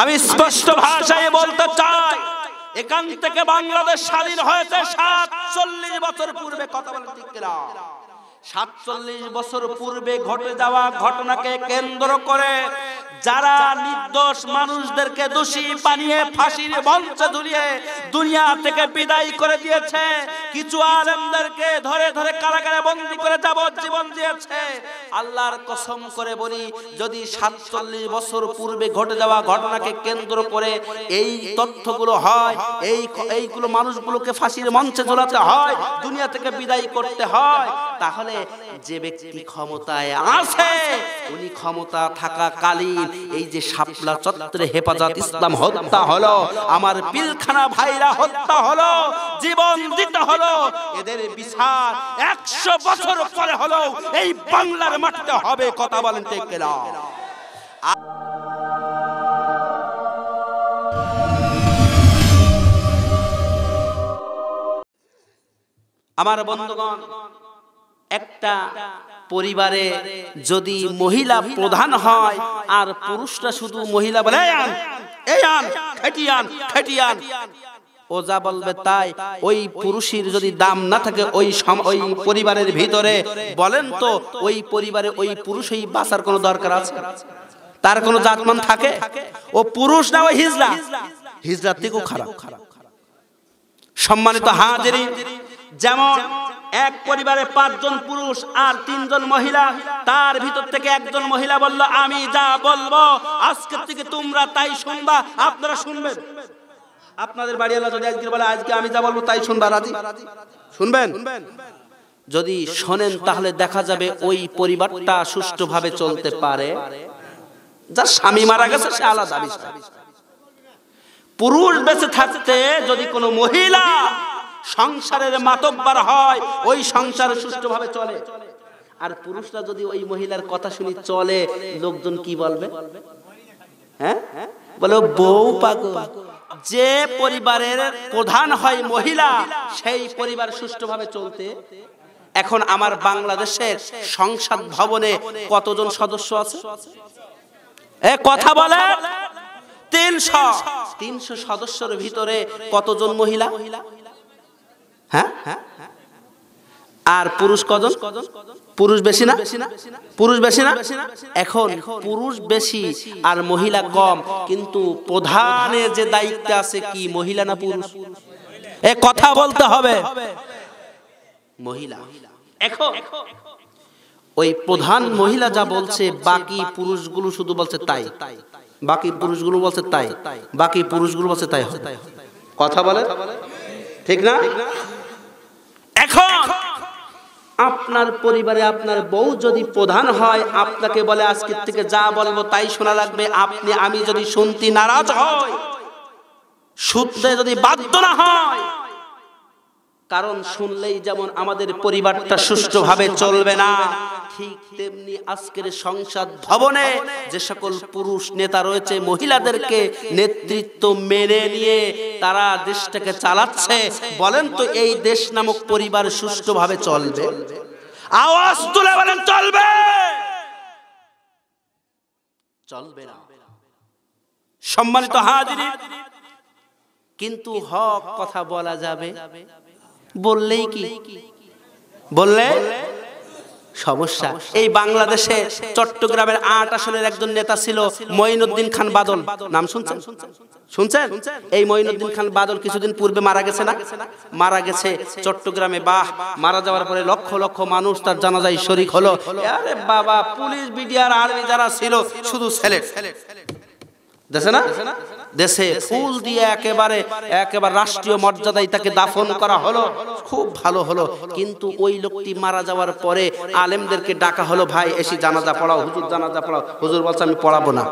আমি স্পষ্ট ভাষায় বলতে চাই, এখান থেকে বাংলাদেশ স্বাধীন হয়েছে 47 বছর পূর্বে। কথা বলেন ঠিক কিনা? 47 বছর পূর্বে ঘটে যাওয়া ঘটনাকে কেন্দ্র করে যারা নির্দোষ মানুষদেরকে দোষী বানিয়ে ফাঁসির মঞ্চে ঝুলিয়ে দুনিয়া থেকে বিদায় করে দিয়েছে, কিছু আলেমদেরকে ধরে ধরে কারাগারে বন্দী করে যাবজ্জীবন দিয়েছে। আল্লাহর কসম করে বলি, যদি 47 বছর পূর্বে ঘটে যাওয়া ঘটনাকে কেন্দ্র করে এই তথ্যগুলো হয়, এইগুলো মানুষগুলোকে ফাঁসির মঞ্চে ঝোলাতে হয়, দুনিয়া থেকে বিদায় করতে হয়, তাহলে যে ব্যক্তি ক্ষমতায় আছে উনি ক্ষমতা থাকাকালীন এই যে শাপলা চত্বরে হেফাজত ইসলাম হত্যা হলো, আমার পিলখানা ভাইরা হত্যা হলো, জীবন দিতে হলো, এদের বিচার 100 বছর পরে হলো এই বাংলার মাটিতে হবে। কথা বলেন ঠিক কিনা? আমার বন্ধুগণ, একটা পরিবারে যদি মহিলা প্রধান হয় আর পুরুষরা শুধু মহিলা বলে খেটিয়ান, ও যা বলবে তাই, ওই পুরুষের যদি দাম না থাকে ওই পরিবারের ভিতরে, বলেন তো ওই পরিবারে ওই পুরুষই বাঁচার কোনো দরকার আছে? তার কোনো জাতমান থাকে? ও পুরুষ না ওই হিজড়ার থেকেও খারাপ। সম্মানিত হাজিরিন, যেমন এক পরিবারে 5 জন পুরুষ আর 3 জন মহিলা, তার ভিতর থেকে একজন মহিলা বলল, আমি যা বলবো আজকে থেকে তোমরা তাই শুনবা। আপনারা শুনবেন? আপনাদের বাড়ি আল্লাহ যদি আজকে বলে আজকে আমি যা বলবো তাই শুনবা, রাজি শুনবেন? যদি শোনেন তাহলে দেখা যাবে ওই পরিবারটা সুষ্ঠুভাবে চলতে পারে। যার স্বামী মারা গেছে সে আলাদা বিষয়। পুরুষ বেঁচে থাকতে যদি কোনো মহিলা সংসারের মাতব্বর হয়, ওই সংসার সুষ্ঠুভাবে চলে। আর পুরুষরা যদি ওই মহিলার কথা শুনি চলে, লোকজন কি বলবে? হ্যাঁ, বলে বউ পাগল। যে পরিবারের প্রধান হয় মহিলা, সেই পরিবার সুষ্ঠুভাবে চলতে। এখন আমার বাংলাদেশের সংসদ ভবনে কতজন সদস্য আছে? কথা বলে 300 সদস্যের ভিতরে কতজন মহিলা? হ্যাঁ, আর পুরুষ কজন? পুরুষ বেশি না? পুরুষ বেশি না? এখন পুরুষ বেশি আর মহিলা কম, কিন্তু প্রধানের যে দায়িত্ব আছে কি মহিলা না পুরুষ? কথা বলতে হবে মহিলা। এখন ওই প্রধান মহিলা যা বলছে বাকি পুরুষগুলো শুধু বলছে তাই, বাকি পুরুষগুলো বলছে তাই, বাকি পুরুষগুলো বলছে তাই। কথা বলে ঠিক না? এখন আপনার পরিবারে আপনার বউ যদি প্রধান হয়, আপনাকে বলে আজকের থেকে যা বলবো তাই শোনা লাগবে, আমি যদি শুনতে নারাজ হই, শুনতে যদি বাধ্য না হয়, কারণ শুনলেই যেমন আমাদের পরিবারটা সুষ্ঠুভাবে চলবে না, ঠিক তেমনি আজকের সংসদ ভবনে যে সকল পুরুষ নেতা রয়েছে মহিলাদেরকে নেতৃত্ব মেনে নিয়ে তারা দেশটাকে চালাচ্ছে, বলেন তো এই দেশ নামক পরিবার সুষ্ঠুভাবে চলবে? আওয়াজ তুলে বলেন চলবে? চলবে না। সম্মানিত হাজিরিন, কিন্তু হক কথা বলা যাবে, বললেই কি বললে সমস্যা। এই বাংলাদেশে চট্টগ্রামের 8 আসনের একজন নেতা ছিল মঈনুদ্দিন খান বাদল, নাম শুনছেন? এই মঈনুদ্দিন খান বাদল কিছুদিন পূর্বে মারা গেছে না? মারা গেছে চট্টগ্রামে। মারা যাওয়ার পরে লক্ষ লক্ষ মানুষ তার জানাজায় শরীক হলো। আরে বাবা, পুলিশ বিডিআর আর্মি যারা ছিল শুধু ছেলে দেশে না, দেশে ফুল দিয়ে একেবারে রাষ্ট্রীয় মর্যাদায় তাকে দাফন করা হলো, খুব ভালো হলো। কিন্তু ওই লোকটি মারা যাওয়ার পরে আলেমদেরকে ডাকা হলো, ভাই এসে জানাজা পড়াও, হুজুর জানাজা পড়াও। হুজুর বলছে আমি পড়াবো না।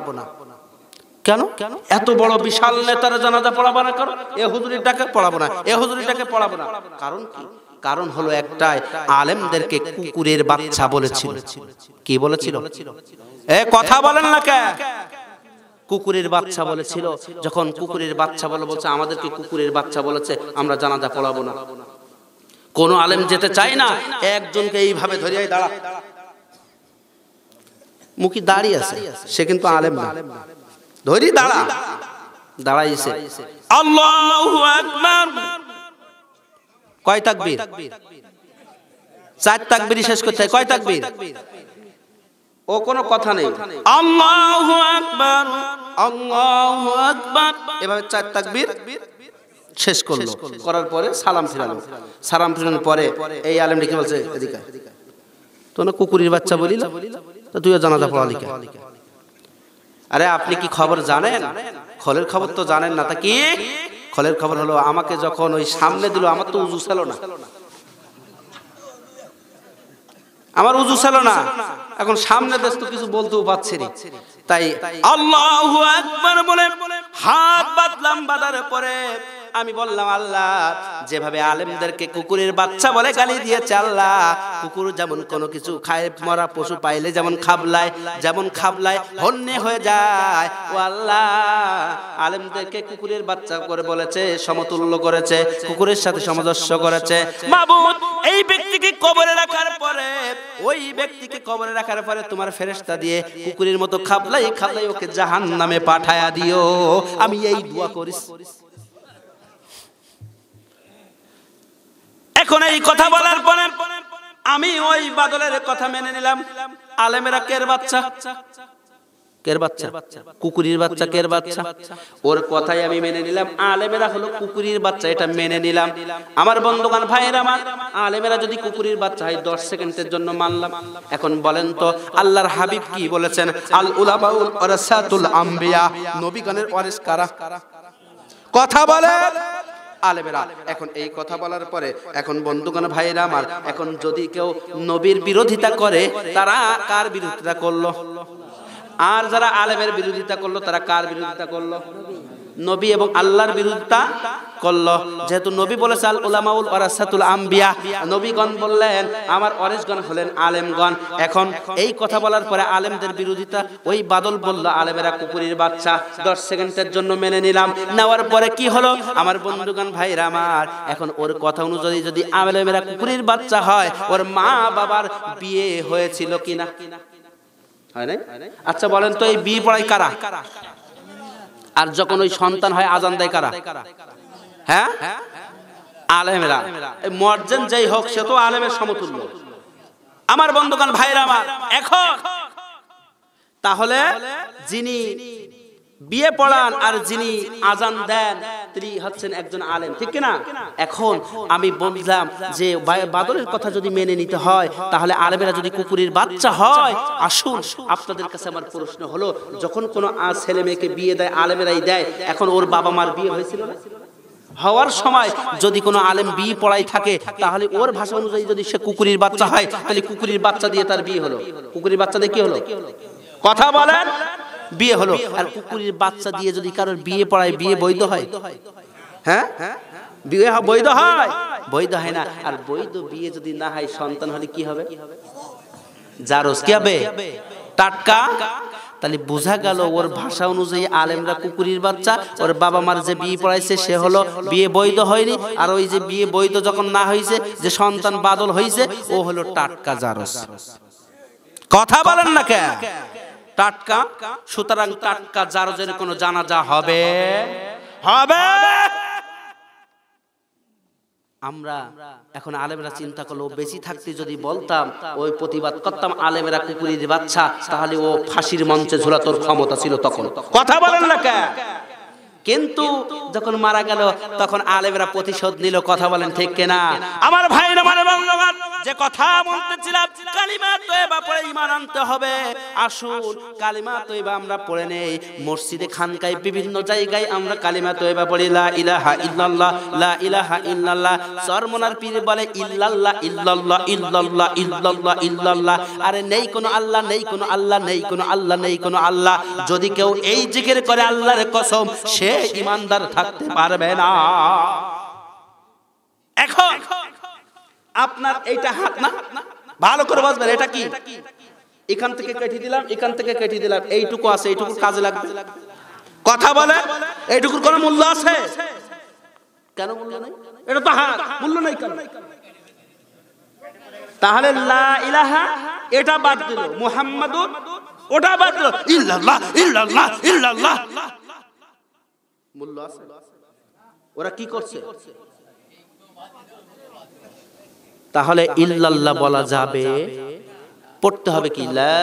কেন? এত বড় বিশাল নেতারা জানাজা পড়াবো না? কারণ এ হুজুরিটাকে পড়াবো না, এ হুজুরিটাকে পড়াবো না। কারণ কি? কারণ হলো একটাই, আলেমদেরকে কুকুরের বাচ্চা বলেছিল। কি বলেছিল? কথা বলেন না কে? কুকুরের বাচ্চা বলেছিল। যখন কুকুরের বাচ্চা বলছে আমাদেরকে কুকুরের বাচ্চা বলেছে, আমরা জানাজা পড়াবো না। কোন আলেম যেতে চায় না, একজনকে এইভাবে ধরিয়ে দাঁড়া, মুখি দাঁড়িয়ে আছে, সে কিন্তু আলেম না, ধরি দাঁড়া, দাঁড়াইছে, আল্লাহু আকবার। কয় তাকবীর? 4 তাকবীর শেষ করতে হয়। কয় তাকবীর? ও কোনো কথা নেই, আল্লাহু আকবার, আল্লাহু আকবার, এভাবে 4 তাকবীর শেষ করলো। করার পরে সালাম ফিরালো। সালাম ফিরানোর পরে এই আলেমটা কি বলছে, এদিকে তো না কুকুরের বাচ্চা বলিল, তো তুইও জানাজা পড়ালি কে? আরে আপনি কি খবর জানেন? খলের খবর তো জানেন না। তা কি খলের খবর হলো, আমাকে যখন ওই সামনে দিল, আমার তো উজু ছিল না, আমার উজু ছিল না, এখন সামনে দেশ তো কিছু বলতেও পারছি না, তাই আল্লাহু আকবার বলে হাত বাঁধলাম। বাঁধার পরে আমি বললাম, আল্লাহ যেভাবে আলেমদেরকে কুকুরের বাচ্চা বলে গালি দিয়েছে, আল্লাহ কুকুর যেমন কোনো কিছু খায়, মরা পশু পাইলে যেমন খাবলায় হন্যে হয়ে যায়, ও আল্লাহ আলেমদেরকে কুকুরের বাচ্চা করে বলেছে, সমতুল্য করেছে, কুকুরের সাথে সামঞ্জস্য করেছে। মাবুদ, এই ব্যক্তিকে কবরে রাখার পরে তোমার ফেরেশতা দিয়ে কুকুরের মতো খাবলাই ওকে জাহান্নামে পাঠায়া দিও। আমি এই দোয়া করি। এখন এই কথা বলার পরে আমি ওই বাদলের কথা মেনে নিলাম। আলেমেরা কের বাচ্চা? কুকুরের বাচ্চা। কের বাচ্চা? ওর কথাই আমি মেনে নিলাম। আলেমেরা হলো কুকুরের বাচ্চা, এটা মেনে নিলাম। আমার বন্ধুগণ, ভাইয়েরা আমার, আলেমেরা যদি কুকুরের বাচ্চা হয় 10 সেকেন্ডের জন্য মানলাম। এখন বলেন তো আল্লাহর হাবিব কি বলেছেন? আল উলামাউল ওয়ারাসাতুল আম্বিয়া, নবীগণের ওয়ারিস কারা? কথা বলে আলেমেরা। এখন এই কথা বলার পরে এখন বন্ধুগণ, ভাইয়েরা আমার, এখন যদি কেউ নবীর বিরোধিতা করে, তারা কার বিরোধিতা করলো? আর যারা আলেমের বিরোধিতা করলো, তারা কার বিরোধিতা করলো? নবী এবং আল্লাহর বিরোধিতা করলো। যেহেতু নবী বলেছে আল উলামাউল ওয়ারাসাতুল আম্বিয়া, নবীগণ বললেন আমার ওয়ারিসগণ হলেন আলেমগণ। এখন এই কথা বলার পরে আলেমদের বিরোধিতা, ওই বাদল বলল আলেমেরা কুকুরের বাচ্চা। 10 সেকেন্ডের জন্য মেনে নিলাম। নেওয়ার পরে কি হলো আমার বন্ধুগণ, ভাইরা আমার, এখন ওর কথা অনুযায়ী যদি আলেমেরা কুকুরের বাচ্চা হয়, ওর মা বাবার বিয়ে হয়েছিল কিনা? হয় না? আচ্ছা বলেন তো, এই বিয়ে পড়ায় কারা? আর যখন ওই সন্তান হয় আজান দেয় কারা? হ্যাঁ, আলেমেরা। মুয়াজ্জিন যেই হোক, সে তো আলেমের সমতুল্য। আমার বন্ধুগণ, ভাইরা আমার, এখন তাহলে যিনি বিয়ে পড়ান আর যিনি আজান দেন, তিনি হচ্ছেন একজন আলেম, ঠিক কিনা? এখন আমি বললাম যে বাদলের কথা যদি মেনে নিতে হয়, তাহলে আলেমেরা যদি কুকুরের বাচ্চা হয়, আসুন আপনাদের কাছে আমার প্রশ্ন হলো, যখন কোনো ছেলে মেয়েকে বিয়ে দেয় আলেমেরাই দেয়, এখন ওর বাবা মার বিয়ে হয়েছিল না? হওয়ার সময় যদি কোনো আলেম বিয়ে পড়াই থাকে, তাহলে ওর ভাষা অনুযায়ী যদি সে কুকুরের বাচ্চা হয়, তাহলে কুকুরের বাচ্চা দিয়ে তার বিয়ে হলো। কুকুরের বাচ্চা দিয়ে কি হলো? কথা বলেন, বিয়ে হলো। আর কুকুরের বাচ্চা দিয়ে যদি কারোর বিয়ে পড়ায়, বিয়ে বৈধ হয়? হ্যাঁ, বিয়ে বৈধ হয়? বৈধ হয় না। আর বৈধ বিয়ে যদি না হয়, সন্তান হলে কি হবে? জারজ। কি হবে? টাটকা। তাহলে বোঝা গেল ওর ভাষা অনুযায়ী আলেমরা কুকুরের বাচ্চা, ওর বাবা মার যে বিয়ে পড়াইছে সে হলো বিয়ে বৈধ হয়নি। আর ওই যে বিয়ে বৈধ যখন না হয়েছে, যে সন্তান বাদল হয়েছে, ও হলো টাটকা জারজ। কথা বলেন না কে? টাটকা। সুতরাং টাটকা জারজের কোনো জানাজা হবে? আমরা এখন আলেমেরা চিন্তা করলো, বেশি থাকতে যদি বলতাম, ওই প্রতিবাদ করতাম আলেমেরা কুকুরের বাচ্চা, তাহলে ও ফাঁসির মঞ্চে ঝুলানোর ক্ষমতা ছিল তখন। কথা বলেন না কে? কিন্তু যখন মারা গেল, তখন আলেমেরা প্রতিশোধ নিল। কথা বলেন ঠিক কিনা? আমার ভাইরা, আমার বন্ধুগণ, যে কথা বলতেছিলাম, কালিমা তয়বা পড়ে ঈমান আনতে হবে। আসুন কালিমা তয়বা আমরা পড়ে নেই। মসজিদে, খানকায়, বিভিন্ন জায়গায় আমরা কালিমা তয়বা পড়ি, লা ইলাহা ইল্লাল্লাহ, লা ইলাহা ইল্লাল্লাহ। চরমনার পীর বলে ইল্লাল্লাহ, ইল্লাল্লাহ, ইল্লাল্লাহ, ইল্লাল্লাহ, ইল্লাল্লাহ। আরে নেই কোনো আল্লাহ, নেই কোনো আল্লাহ, নেই কোনো আল্লাহ, নেই কোনো আল্লাহ। যদি কেউ এই জিকির করে, আল্লাহর কসম, সে ঈমানদার থাকতে পারবে না। এখন আপনার এইটা হাত না, ভালো করে বুঝবেন এটা কি। এখান থেকে কেটে দিলাম, এখান থেকে কেটে দিলাম, এইটুকু আছে, এইটুকু কাজে লাগবে। কথা বলে, এইটুকুর কোনো মূল্য আছে? কেন মূল্য নাই? এটা তো হাত, মূল্য নাই কেন? তাহলে লা ইলাহা এটা বাদ দিল, মুহাম্মাদুর ওটা বাদ দিল, ইল্লাল্লাহ, ইল্লাল্লাহ, ইল্লাল্লাহ। মূল্য আছে? ওরা কি করছে? তাহলে ইল্লাল্লাহ বলা যাবে, পড়তে হবে কি লা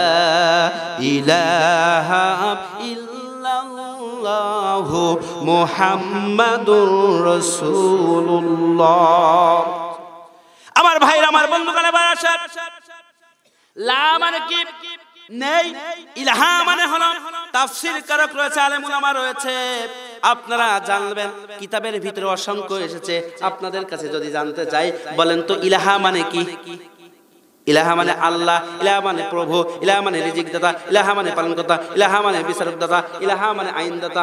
ইলাহা ইল্লাল্লাহু মুহাম্মাদুর রাসূলুল্লাহ। আমার ভাইরা, আমার বন্ধুগণ, এবার আসেন, লা মানে কি? নেই। ইলাহা মানে হলো, তাফসীর কারক রয়েছে, আলেম উলামা রয়েছে, আপনারা জানবেন, কিতাবের ভিতরে অসংখ্য এসেছে। আপনাদের কাছে যদি জানতে চাই, বলেন তো ইলাহা মানে কি? ইলাহা মানে আল্লাহ, ইলাহা মানে প্রভু, ইলাহা মানে রিজিক দাতা, ইলাহা মানে পালনকর্তা, ইলাহা মানে বিচারক দাতা, ইলাহা মানে আইন দাতা।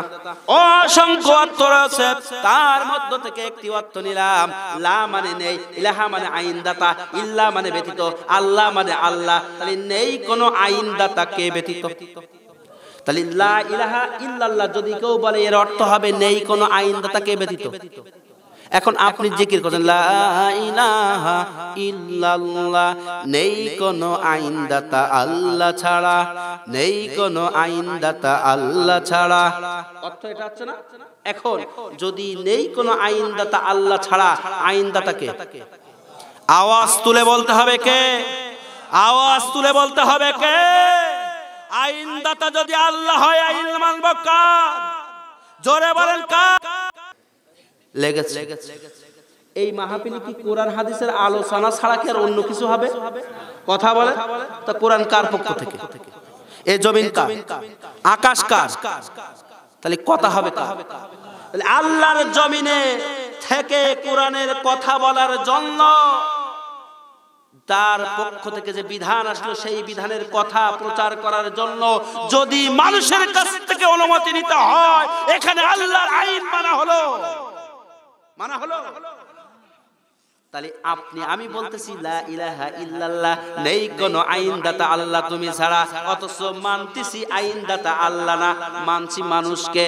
অসংখ্য অর্থ রয়েছে, তার মধ্য থেকে একটি অর্থ নিলাম। লা মানে নেই, ইলাহা মানে আইন দাতা, ইল্লা মানে ব্যতীত, আল্লাহ মানে আল্লাহ। তাহলে নেই কোনো আইন দাতা কে ব্যতীত। তাহলে লা ইলাহা ইল্লাল্লাহ যদি কেউ বলে, এর অর্থ হবে নেই কোনো আইন দাতা কে ব্যতীত। এখন আপনি জিকির করেন লা ইলাহা ইল্লাল্লাহ, নেই কোনো আইনদাতা আল্লাহ ছাড়া, নেই কোনো আইনদাতা আল্লাহ ছাড়া। অর্থ এটা হচ্ছে না? এখন যদি নেই কোনো আইনদাতা আল্লাহ ছাড়া, আইনদাতা কে? আওয়াজ তুলে বলতে হবে কে? আওয়াজ তুলে বলতে হবে কে? আইনদাতা যদি আল্লাহ হয়, আইন মানব কার? জোরে বলেন কার? লেগেছে। এই মাহফিলে কি কোরআন হাদিসের আলোচনা ছাড়া কি আর অন্য কিছু হবে? কথা বলে তো, কোরআন কার পক্ষ থেকে? এই জমিন কার? আকাশ কার? তাহলে কথা হবে কার? তাহলে আল্লাহর জমিনে থেকে কোরআনের কথা বলার জন্য তার পক্ষ থেকে যে বিধান আসলো, সেই বিধানের কথা প্রচার করার জন্য যদি মানুষের কাছ থেকে অনুমতি নিতে হয়, এখানে আল্লাহর আইন মানা হলো। তাহলে আমি বলতেছি লা ইলাহা ইল্লাল্লাহ, নেই কোনো আইনদাতা আল্লাহ তুমি ছাড়া, অথচ মানতেছি আইনদাতা আল্লাহ না, মানছি মানুষকে।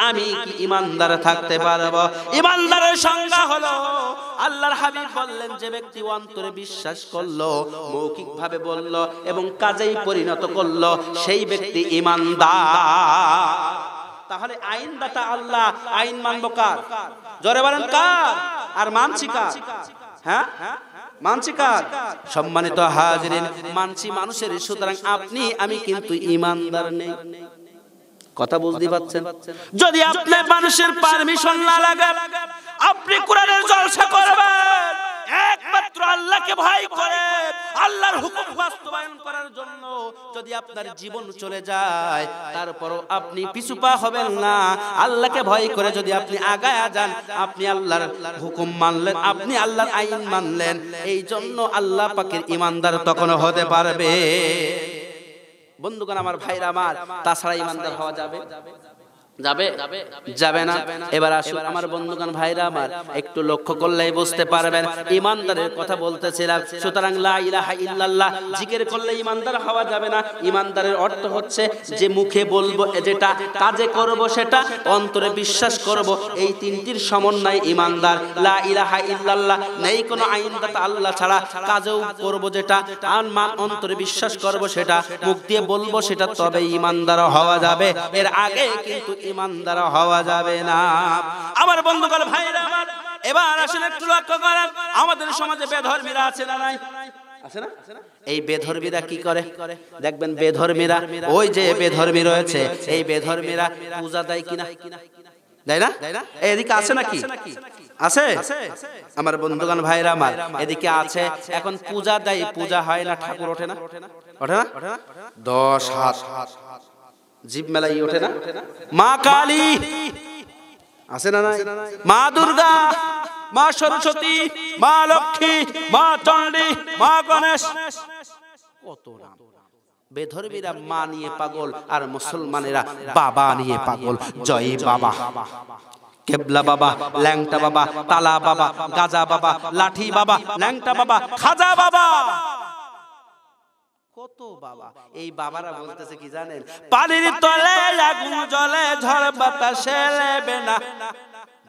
আমি কি ইমানদার থাকতে পারবো? ইমানদারের সংজ্ঞা হলো, আল্লাহর হাবিব বললেন, যে ব্যক্তি অন্তরে বিশ্বাস করলো, মৌখিক ভাবে বলল এবং কাজেই পরিণত করলো, সেই ব্যক্তি ইমানদার। তাহলে আইনদাতা আল্লাহ, আইন মানবো কার? জোরে বলেন কার? আর মানছি কার? হ্যাঁ, মানছি কার? সম্মানিত হাজিরিন, মানছি মানুষের। সুতরাং আমি কিন্তু ইমানদার নেই। কথা বুঝতে পারছেন? যদি আপনি মানুষের পারমিশন না লাগে, আপনি কোরআনের জলসা করবেন একমাত্র আল্লাহকে ভয় করে, আল্লাহর হুকুম বাস্তবায়ন করার জন্য। যদি আপনার জীবন চলে যায়, তারপরও আপনি পিছু পা হবেন না। আল্লাহকে ভয় করে যদি আপনি আগায় যান, আপনি আল্লাহর হুকুম মানলেন, আপনি আল্লাহর আইন মানলেন। এই জন্য আল্লাহ পাকের ইমানদার তখন হতে পারবে। বন্ধুগণ, আমার ভাইরা আমার, তাছাড়া ইমানদার হওয়া যাবে? যাবে না। এবার আসুন আমার বন্ধুগণ, ভাইরা আমার, একটু লক্ষ্য করলেই বুঝতে পারবেন ইমানদারের কথা বলতেছিলাম। সুতরাং লা ইলাহা ইল্লাল্লাহ জিকির করলে ইমানদার হওয়া যাবে না। ইমানদারের অর্থ হচ্ছে যে মুখে বলবো যেটা, কাজে করব সেটা, অন্তরে বিশ্বাস করব, এই তিনটির সমন্বয় ইমানদার। লা ইলাহা ইল্লাল্লাহ, নেই কোনো আইনদাতা আল্লাহ ছাড়া, কাজেও করব যেটা, আর অন্তরে বিশ্বাস করব সেটা, মুখ দিয়ে বলবো সেটা, তবে ইমানদার হওয়া যাবে। এর আগে কিন্তু ইমানদার হওয়া যাবে না। আমার বন্ধুগণ, ভাইরা আমার, এবার আসেন একটু লক্ষ্য করেন, আমাদের সমাজে বেধর্মীরা আছে না নাই? আছে না? এই বেধর্মীরা কি করে দেখবেন? বেধর্মীরা, ওই যে বেধর্মী রয়েছে, এই বেধর্মীরা পূজা দেয় কিনা? দেয় না? এদিকে আছে নাকি? আছে? আমার বন্ধুগণ, ভাইরা আমার, এদিকে আছে। এখন পূজা দেয়, পূজা হয় না, ঠাকুর ওঠে না? ওঠে না? 10 হাত জীব মেলাই ওঠে না? মা কালী আছে না নাই? মা দুর্গা, মা সরস্বতী, মা লক্ষ্মী, মা চণ্ডী, মা গণেশ, কত নাম। বেধর্মীরা মা নিয়ে পাগল, আর মুসলমানেরা বাবা নিয়ে পাগল। জয় বাবা, কেবলা বাবা, ল্যাংটা বাবা, তালা বাবা, গাজা বাবা, লাঠি বাবা, ল্যাংটা বাবা, খাজা বাবা, কত বাবা। এই বাবারা বলতেছে কি জানেন? পানির তলে আগুন জ্বলে, ঝড় বাতাসে লেবে না।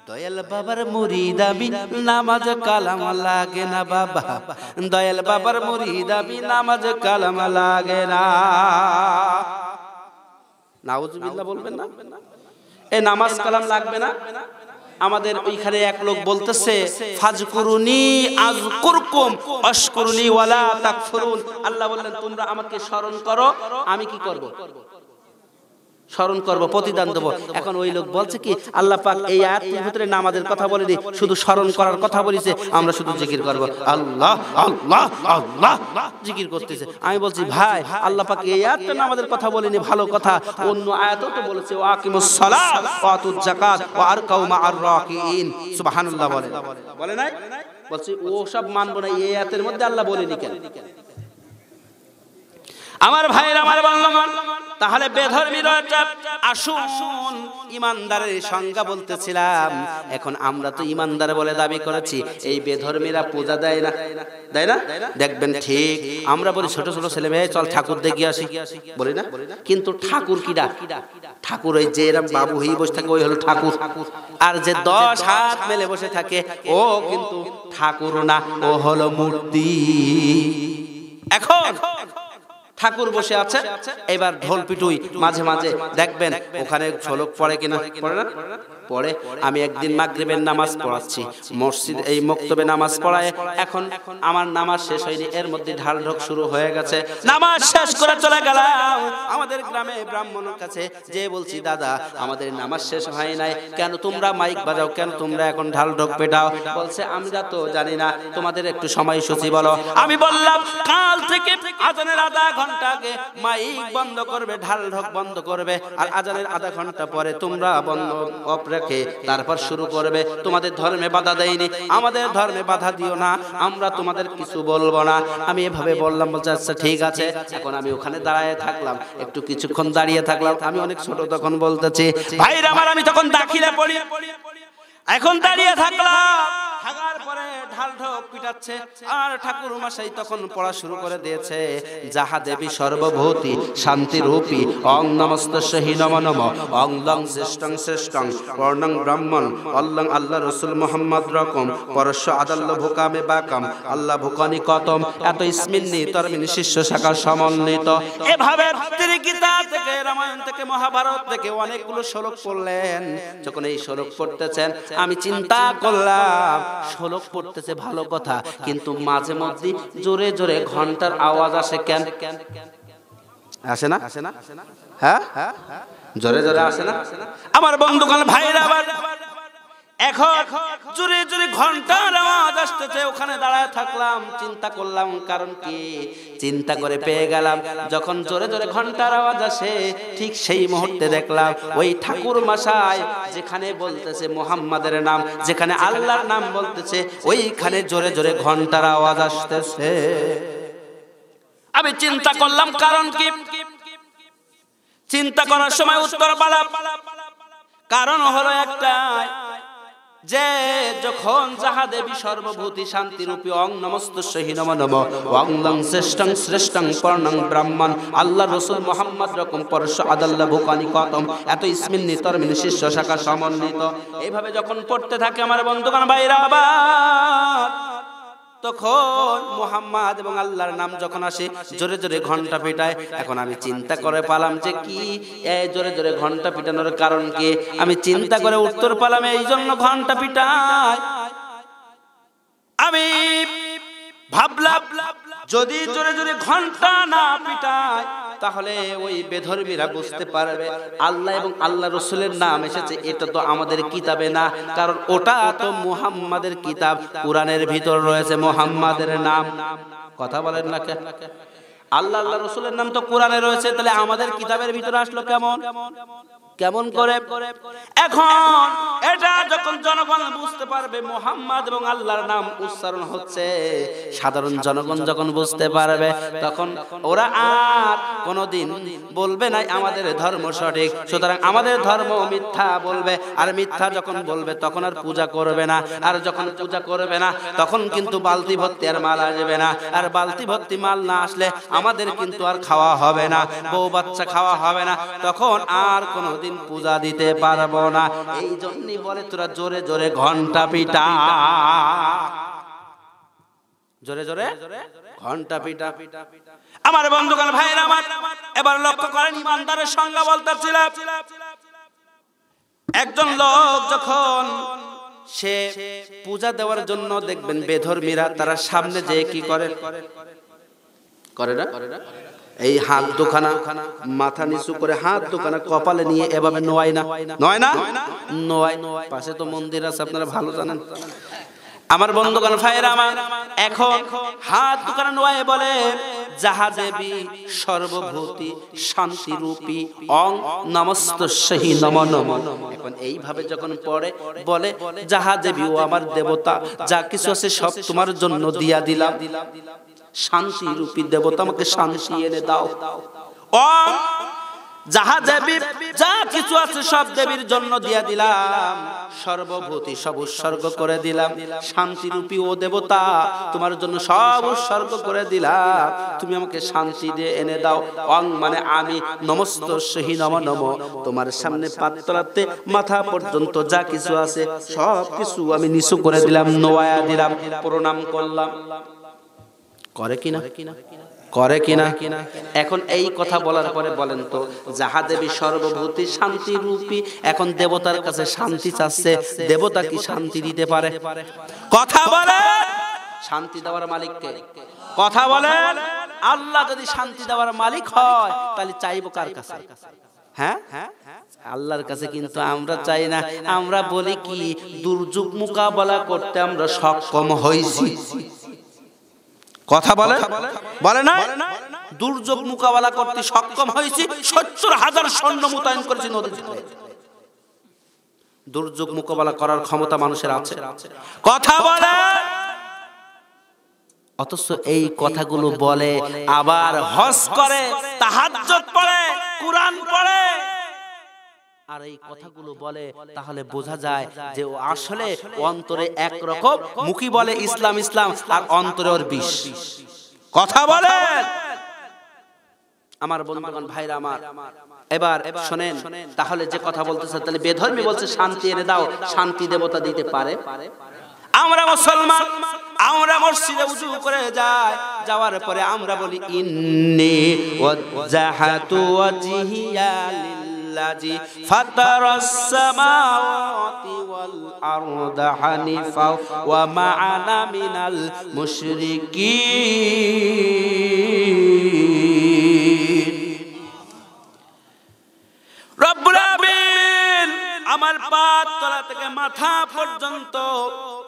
দয়াল বাবার মুরিদ আমি, নামাজ কালাম লাগে না বাবা। দয়াল বাবার মুরিদ আমি, নামাজ কালাম লাগে না। নাউজুবিল্লাহ বলবেন না? এ নামাজ কালাম লাগবে না? আমাদের ওইখানে এক লোক বলতেছে ফাজকুরুনি আযকুরকুম আশকুরুনি ওয়ালা তাকফুরুন। আল্লাহ বললেন তোমরা আমাকে স্মরণ করো, আমি কি করব? স্মরণ করব, প্রতিদান দেব। এখন ওই লোক বলছে কি আল্লাহ পাক এই আয়াতের ভিতরে নামাজের কথা বলেনি, শুধু স্মরণ করার কথা বলেছে, আমরা শুধু জিকির করব আল্লাহ আল্লাহ আল্লাহ জিকির করতেছে। আমি বলছি ভাই আল্লাহ পাক এই আয়াতটা নামাজের কথা বলেনি, ভালো কথা, অন্য আয়াতও তো বলেছে ওয়াকিমুস সালাত ওয়া আতুজ যাকাত ওয়া আরকাউ মা'আর রাকিঈন। সুবহানাল্লাহ বলে নাই? বলছি ও সব মানব না, এই আয়াতের মধ্যে আল্লাহ বলেনি কেন? আমার ভাইরা, আমার বন্ধুগণ, তাহলে বেধর্মীরা আসুন ইমানদারের সংজ্ঞা বলতেছিলাম। এখন আমরা তো ইমানদার বলে দাবি করেছি, এই বেধর্মীরা পূজা দেয় না, দেয় না? দেখবেন ঠিক আমরা বলি ছোট ছোট ছেলে মেয়ে চল ঠাকুর দেখে আসি, বলি না? কিন্তু ঠাকুর কিডা? ঠাকুর ওই যে এরকম বাবু হয়ে বসে থাকে ওই হলো ঠাকুর। আর যে 10 হাত মেলে বসে থাকে ও কিন্তু ঠাকুর না, ও হলো মূর্তি। এখন ঠাকুর বসে আছে, এবার ঢোল পিটুই মাঝে মাঝে দেখবেন ওখানে ঝলক পড়ে কিনা, পড়ে না? পড়ে। আমি একদিন মাগরিবের নামাজ পড়াচ্ছি, মসজিদ এই মক্তবে নামাজ পড়ায়, এখন আমার নামাজ শেষ হয়নি, এর মধ্যে ঢাল ঢোক শুরু হয়ে গেছে। নামাজ শেষ করে চলে গেলাম আমাদের গ্রামে ব্রাহ্মণের কাছে, যে বলছি দাদা আমাদের নামাজ শেষ হয় নাই, কেন তোমরা মাইক বাজাও, কেন তোমরা এখন ঢাল ঢোক পেটাও? বলছে আমরা তো জানি না, তোমাদের একটু সময়সূচি বলো। আমি বললাম কাল থেকে আজানের আধা ঘন্টা আগে মাইক বন্ধ করবে, ঢাল ঢোক বন্ধ করবে, আর আজানের আধা ঘন্টা পরে তোমরা বন্ধ অফ রেখে তারপর শুরু করবে। তোমাদের ধর্মে বাধা দেয়নি, আমাদের ধর্মে বাধা দিও না, আমরা তোমাদের কিছু বলবো না। আমি এভাবে বললাম, বলছে আচ্ছা ঠিক আছে। এখন আমি ওখানে দাঁড়িয়ে থাকলাম, একটু কিছুক্ষণ দাঁড়িয়ে থাকলাম, আমি অনেক ছোট তখন বলতেছি ভাইরা আমার, আমি তখন দাখিলে পড়ি, এখন দাঁড়িয়ে থাকলাম, থাকার পরে ঢাল ঢোক পিটাচ্ছে, আর ঠাকুর মশাই তখন পড়া শুরু করে দিয়েছে যাহা দেবী সর্বভূতি শান্তি রূপী অং নমস্তস্যহি নমো নমঃ অং লং শ্রেষ্ঠং শ্রেষ্ঠং বর্ণং ব্রাহ্মণ অল্লং আল্লাহ রসুল মুহাম্মদ রকম পরশ্ব আদাল্য ভোকামে বাকাম আল্লাহ ভোকানি কতম এত ইসমিন্নি তরমিনি শিষ্য শাখা সমন্বিত। এভাবে তিনি গীতা থেকে, রামায়ণ থেকে, মহাভারত থেকে অনেকগুলো শ্লোক পড়লেন। যখন এই শ্লোক পড়তেছেন আমি চিন্তা করলাম শ্লোক পড়তেছে ভালো কথা, কিন্তু মাঝে মধ্যে জোরে জোরে ঘন্টার আওয়াজ আসে কেন? আসে না? হ্যাঁ, জোরে জোরে আসে না? আমার বন্ধুগণ ভাইরা, এখন জোরে জোরে ঘন্টার আওয়াজ আসতেছে, ওখানে দাঁড়ায় থাকলাম, চিন্তা করলাম কারণ কি, চিন্তা করে পেয়ে গেলাম যখন জোরে জোরে ঘন্টার আওয়াজ আসে ঠিক সেই মুহূর্তে দেখলাম ওই ঠাকুর মশাই যেখানে বলতেছে মুহাম্মাদের নাম, যেখানে আল্লাহর নাম বলতেছে, ওইখানে জোরে জোরে ঘন্টার আওয়াজ আসতেছে। আমি চিন্তা করলাম কারণ কি, চিন্তা করার সময় উত্তর পেলাম কারণ হলো একটাই, যে যখন যাহা দেবী সর্বভূতি শান্তিরূপী অং নমস্তস্যহি নমো নমঃ অং লং শ্রেষ্ঠং শ্রেষ্ঠং পর্ণং ব্রাহ্মণ আল্লাহ রসুল মুহাম্মদ রকম পরশ্ব আদাল্লাহ ভোকানি কতম এত ইসমিন্নি তরমিনি শিষ্য শাখা সমন্বিত। এইভাবে যখন পড়তে থাকে আমার বন্ধুগণ ভাইরা, আবার তখন মুহাম্মদ এবং আল্লাহর নাম যখন আসে জোরে জোরে ঘন্টা পিটায়। এখন আমি চিন্তা করে পেলাম যে কি এই জোরে জোরে ঘন্টা পিটানোর কারণ কি, আমি চিন্তা করে উত্তর পেলাম এই জন্য ঘন্টা পিটায়। আমি ভাবলাম যদি জোরে জোরে ঘন্টা না পিটায় তাহলে ওই বেধর্মীরা বুঝতে পারবে আল্লাহ এবং আল্লাহ রসুলের নাম এসেছে, এটা তো আমাদের কিতাবে না, কারণ ওটা তো মুহাম্মাদের কিতাব, কোরআনের ভিতর রয়েছে মুহাম্মাদের নাম। কথা বলেন না কেন? আল্লাহ আল্লাহ রসুলের নাম তো কোরআনে রয়েছে, তাহলে আমাদের কিতাবের ভিতরে আসলো কেমন? কেমন করে? এখন এটা যখন জনগণ বুঝতে পারবে মুহাম্মদ এবং আল্লাহর নাম উচ্চারণ হচ্ছে, সাধারণ জনগণ যখন বুঝতে পারবে তখন ওরা আর কোনোদিন বলবে না আমাদের ধর্ম সঠিক, সুতরাং আমাদের ধর্ম মিথ্যা বলবে, আর মিথ্যা যখন বলবে তখন আর পূজা করবে না, আর যখন পূজা করবে না তখন কিন্তু বালতি ভর্তি আর মাল আসবে না, আর বালতি ভর্তি মাল না আসলে আমাদের কিন্তু আর খাওয়া হবে না, বউ বাচ্চা খাওয়া হবে না, তখন আর কোনোদিন পূজা দিতে পারবো না। এই জন্যই বলে তোরা জোরে জোরে ঘন্টা পিটা, জোরে জোরে ঘন্টা পিটা। আমার বন্ধুগণ ভাইরা আমার, এবার লক্ষ্য করেন ইমানদারের সংজ্ঞা বলতেছিলাম। একজন লোক যখন সে পূজা দেওয়ার জন্য দেখবেন বেধর্মীরা তারা সামনে যে কি করে না এই হাত দুখানা মাথা নিচু করে হাত দুখানা কপালে নিয়ে এভাবে নোয় না পাশে তো মন্দির আছে আপনারা ভালো জানেন। আমার বন্ধুগণ ভাইয়েরা আমার, এখন হাত দুখানা নোয়ে বলে যাহা দেবী সর্বভূতি শান্তি রূপী অং নমস্তস্যহি নমো নমঃ। এখন এইভাবে যখন পড়ে বলে যাহা দেবী ও আমার দেবতা, যা কিছু আছে সব তোমার জন্য দিয়া দিলাম, শান্তি রূপী দেবতা আমাকে শান্তি এনে দাও। অং যাহা দেবী যা কিছু আছে সব দেবীর জন্য দিয়া দিলাম, সর্বভূতি সব উৎসর্গ করে দিলাম, শান্তি রূপী ও দেবতা তোমার জন্য সব উৎসর্গ করে দিলাম, তুমি আমাকে শান্তি দিয়ে এনে দাও। অং মানে আমি, নমস্তস্যহি নমো নমঃ তোমার সামনে পাততলাতে মাথা পর্যন্ত যা কিছু আছে সব কিছু আমি নিচু করে দিলাম, নোয়া দিলাম, প্রণাম করলাম। করে কিনা? এখন এই কথা বলার পরে বলেন তো, যাহা দেবী সর্বভূতি শান্তি রূপী, এখন দেবতার কাছে শান্তি চাচ্ছে, দেবতা কি শান্তি দিতে পারে? কথা বলে শান্তি দেওয়ার মালিককে। কথা বলে আল্লাহ যদি শান্তি দেওয়ার মালিক হয় তাহলে চাইবো কার কাছে? হ্যাঁ, আল্লাহর কাছে। কিন্তু আমরা চাই না, আমরা বলি কি দুর্যোগ মোকাবেলা করতে আমরা সক্ষম হইছি। কথা বলে না, দুর্যোগ মোকাবেলা করতে সক্ষম হয়েছি, ৭০,০০০ সৈন্য মোতায়েন করেছি নদীতে। দুর্যোগ মোকাবেলা করার ক্ষমতা মানুষের আছে। কথা বলে, অথচ এই কথাগুলো বলে আবার হজ করে, তাহাজ্জুদ পড়ে, কুরআন পড়ে, আর এই কথাগুলো বলে, তাহলে বোঝা যায় যে ও আসলে অন্তরে একরকম, মুখী বলে ইসলাম ইসলাম আর অন্তরে ওর বিষ। কথা বলে আমার বন্ধুগণ ভাইরা আমার, এবার শোনেন, তাহলে যে কথা বলতেছে, তাহলে বেধর্মী বলছে শান্তি এনে দাও, শান্তি দেবতা দিতে পারে? আমরা মুসলমান, আমরা মসজিদে উযু করে যাওয়ার পরে আমরা বলি ইন্নী ওয়াজ্জাহাতু ওয়াজহিয়া লিল্লাযী ফাতারাস সামাওয়াতি ওয়াল আরদা হানিফা ওয়া মা আনা মিনাল মুশরিকিন। রব্বুল আলামিন আমার পা তলা থেকে মাথা পর্যন্ত,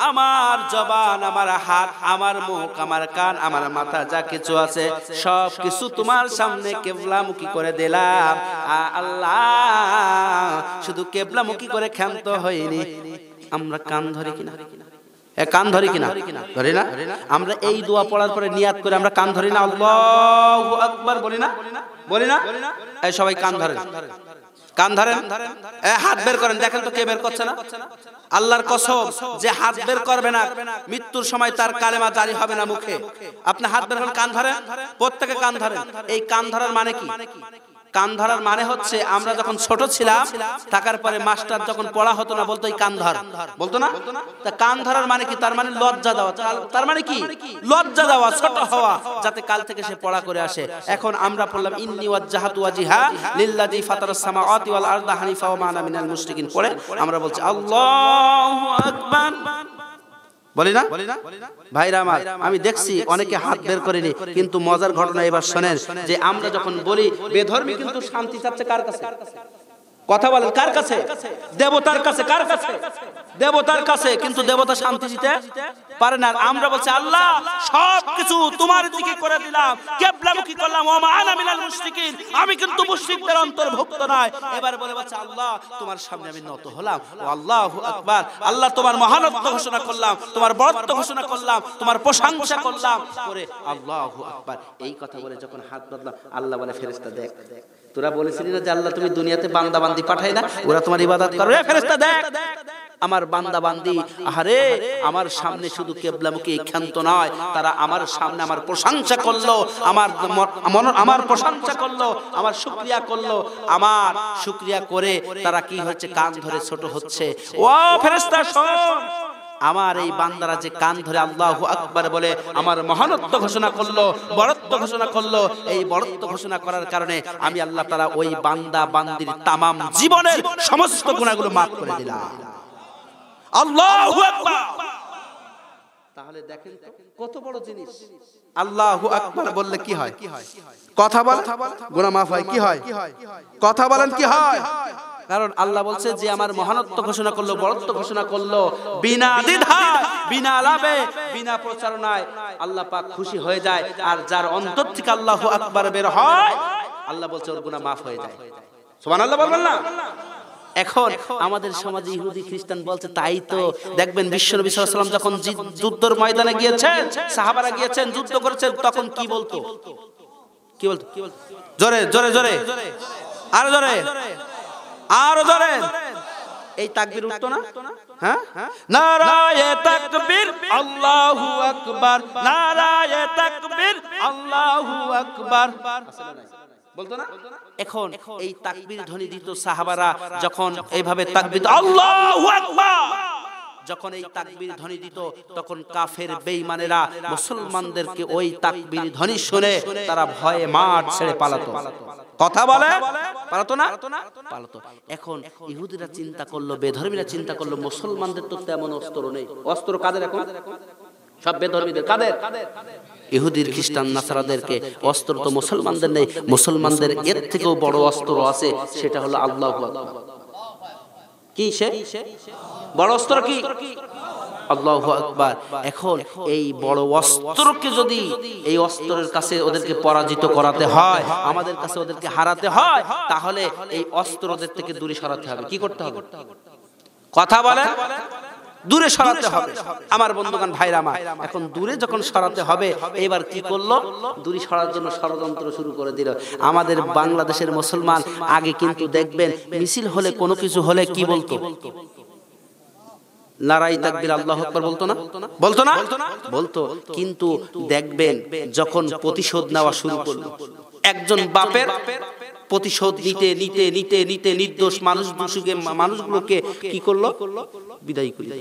আমার জবান, আমার হাত, আমার মুখ, আমার কান, আমার মাথা, যা কিছু আছে সব কিছু তোমার সামনে কিবলামুখী করে দিলাম। আল্লাহ, শুধু কিবলামুখী করে ক্ষান্ত হইনি, আমরা কান ধরি কিনা? কান ধরি কিনা? ধরি না? আমরা এই দোয়া পড়ার পরে নিয়াত করে আমরা কান ধরি না? আল্লাহু আকবার বলি না? এই সবাই কান ধরেন, কান ধরেন, হাত বের করেন, দেখেন তো কে বের করছে না? আল্লাহর কসম, যে হাত বের করবে না মৃত্যুর সময় তার কালেমা জারি হবে না মুখে। আপনি হাত বের করেন, কান ধরেন, প্রত্যেকে কান ধরেন। এই কান ধরার মানে কি? কান ধরার মানে হচ্ছে, আমরা যখন ছোট ছিলাম থাকার পরে মাস্টার যখন পড়া হতো না বলতো এই কান ধর, বলতো না? তা কান ধরার মানে কি? তার মানে লজ্জা দেওয়া। তার মানে কি? লজ্জা দেওয়া, ছোট হওয়া, যাতে কাল থেকে সে পড়া করে আসে। এখন আমরা পড়লাম ইন্নী ওয়াজ্জাহাতু ওয়াজহিয়া লিল্লাযী ফাতারাস সামাওয়াতি ওয়াল আরদা হানিফা ওয়া মা আনা মিনাল মুশরিকিন পড়ে আমরা বলছি আল্লাহু আকবার। বলি না ভাইরা আমার? আমি দেখছি অনেকে হাত বের করেনি, কিন্তু মজার ঘটনা এবার শোনেন, যে আমরা যখন বলি বেধর্মী কিন্তু শান্তি চাচ্ছে কার কাছে? কথা বলেন, কার কাছে? দেবতার কাছে। কার কাছে? দেবতার কাছে। কিন্তু দেবতা শান্তি দিতে পারে না। আমরা বলছি আল্লাহ সবকিছু তোমার দিকে করে দিলাম, কিবলামুখী করলাম, ওয়া মা আনা মিনাল মুশরিকিন, আমি কিন্তু মুশরিকদের অন্তর্ভুক্ত নয়। এবার বলে বলছে আল্লাহ তোমার সামনে আমি নত হলাম, আল্লাহু আকবার। আল্লাহ তোমার মহানত্ব ঘোষণা করলাম, তোমার বড়ত্ব ঘোষণা করলাম, তোমার প্রশংসা করলাম করে আল্লাহু আকবার। এই কথা বলে যখন হাত বাঁধলাম, আল্লাহ বলে ফেরেশতা দেখ, তোরা বলেছিলি না যে আল্লাহ তুমি দুনিয়াতে বান্দা বান্দি পাঠাই না, ওরা তোমার ইবাদত করে। ফেরেশতা দেখ, আমার বান্দা বান্দি আহারে আমার সামনে শুধু কিবলামুখী ক্ষান্ত নয়, তারা আমার সামনে আমার প্রশংসা করলো, আমার প্রশংসা করলো, আমার শুকরিয়া করলো। আমার শুকরিয়া করে তারা কি হচ্ছে? কান ধরে ছোট হচ্ছে। ও ফেরেশতা শোন, আমার এই বান্দারা যে কান ধরে আল্লাহু আকবার বলে আমার মহানত্ব ঘোষণা করলো, বরত্ব ঘোষণা করলো, এই বরত্ব ঘোষণা করার কারণে আমি আল্লাহ তাআলা ওই বান্দা বান্দির তামাম জীবনের সমস্ত গুনাহগুলো maaf করে দিলাম। আল্লাহু আকবার। তাহলে দেখেন তো কত বড় জিনিস। আল্লাহু আকবার বললে কি হয়? কথা বলেন গুনাহ maaf হয়। কি হয়? কথা বলেন কি হয়? কারণ আল্লাহ বলছে যে আমার মহানত্ব ঘোষণা করলো, বরত্ব ঘোষণা করলো বিনা দ্বিধায়, বিনা লাভে, বিনা প্রচারণায় আল্লাহ পাক খুশি হয়ে যায়। আর যার অন্তর থেকে আল্লাহু আকবার বের হয় আল্লাহ বলছে ওর গুনাহ maaf হয়ে যায়। সুবহানাল্লাহ বলবেন না? এখন আমাদের সমাজে ইহুদি খ্রিস্টান বলছে তাই তো দেখবেন বিশ্বনবী সাল্লাল্লাহু আলাইহি ওয়াসাল্লাম যখন যুদ্ধের ময়দানে গিয়েছেন, সাহাবারা গিয়েছেন, যুদ্ধ করেছেন, তখন কি বলতো? কি বলতো? জোরে জোরে জোরে, আরো জোরে, আরো জোরে। এই তাকবীর উঠতো না? হ্যাঁ, নারায়ে তাকবীর আল্লাহু আকবার, নারায়ে তাকবীর আল্লাহু আকবার, বলতো না? এখন এই তাকবীর ধ্বনি দিত সাহাবারা যখন এইভাবে তাকবীর আল্লাহু আকবার, যখন এই তাকবীর ধ্বনি দিত তখন কাফের বেঈমানেরা মুসলমানদেরকে ওই তাকবীর ধ্বনি শুনে তারা ভয়ে মাঠ ছেড়ে পালাতো। কথা বলে পালাতো না? পালাতো। এখন ইহুদিরা চিন্তা করলো, বেধর্মীরা চিন্তা করলো মুসলমানদের তো তেমন অস্ত্র নেই। অস্ত্র কাদের এখন? সব বেধর্মীদের। কাদের? ইহুদির খ্রিস্টান নাসারাদেরকে। অস্ত্র তো মুসলমানদের নেই। মুসলমানদের এর থেকেও বড় অস্ত্র আছে, সেটা হলো আল্লাহু আকবার। কি সে বড় অস্ত্র? কি? আল্লাহু আকবার। এখন এই বড় অস্ত্রকে যদি এই অস্ত্রের কাছে ওদেরকে পরাজিত করাতে হয়, আমাদের কাছে ওদেরকে হারাতে হয়, তাহলে এই অস্ত্র ওদের থেকে দূরে সরাতে হবে। কি করতে হবে? কথা বলে দূরে সরাতে হবে। আমার বন্ধুগণ ভাইরা আমার, এখন দূরে যখন সরাতে হবে, এবার কি করলো? দূরে সরার জন্য ষড়যন্ত্র শুরু করে দিল। আমাদের বাংলাদেশের মুসলমান আগে কিন্তু দেখবেন মিছিল হলে, কোনো কিছু হলে কি বলতো? নারায়ে তাকবীর আল্লাহু আকবার বলতো না? বলতো না? বলতো। কিন্তু দেখবেন যখন প্রতিশোধ নেওয়া শুরু করলো, একজন বাপের প্রতিশোধ নিতে নিতে নিতে নিতে নির্দোষ মানুষগুলোকে কি করলো? বিদায় করলো।